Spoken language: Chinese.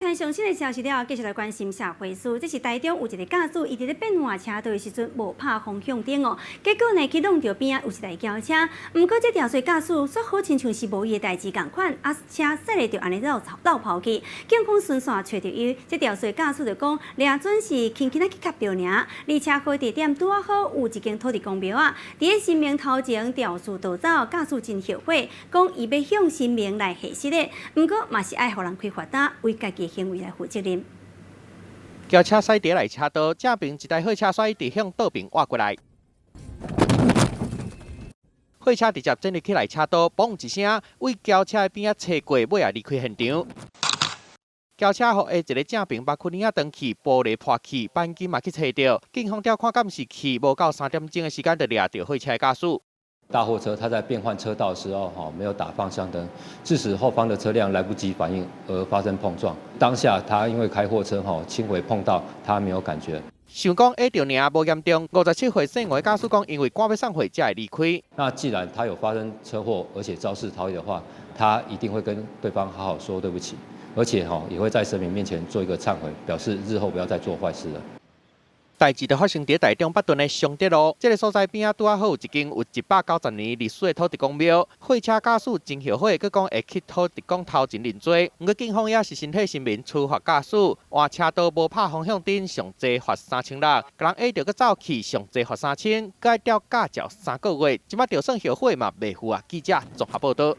传上新的消息了，继续来关心社会事。这是台中有一个驾驶，伊伫咧变换车道的时阵无拍方向灯哦，结果呢去弄到边啊有一台轿车。不过这条水驾驶说好亲像是无伊的代志共款，啊车驶咧就安尼绕跑去。警方顺线找到伊，这条水驾驶就讲，掠准是轻轻去夹到尔，而且好地点拄啊好有一间土地公庙啊。伫咧新明头前调速逃走，驾驶真后悔，讲伊要向新明来下失的。不过嘛是爱互人开罚单，为家己行为来负责任。轿车驶伫来车道，正边一台货车甩直向倒边挖过来，货车直接进入起来车道，嘣一声，为轿车的边仔车过，尾啊离开现场。轿车后下一个正边把昆尼啊断去，玻璃破去，钣金嘛去找到。警方调看监视器，无到3点钟的时间就掠到货车的驾驶。大货车它在变换车道的时候，没有打方向灯，致使后方的车辆来不及反应而发生碰撞。当下他因为开货车轻微碰到，他没有感觉。想讲下着尔无严重，57岁姓王的驾驶讲，因为赶要送货才会离开。那既然他有发生车祸，而且肇事逃逸的话，他一定会跟对方好好说对不起，而且也会在神明面前做一个忏悔，表示日后不要再做坏事了。代志就发生在台中北屯的松德路，这个所在边啊拄啊好有一间有190年历史的土地公庙。货车驾驶真后悔，佮讲会去土地公头前认罪。不过警方也是身体新民处罚驾驶，换车道无拍方向灯，上济罚3600；人下着佮走去，上济罚3000，佮要吊驾照3个月。即摆就算后悔嘛，袂负啊！记者综合报道。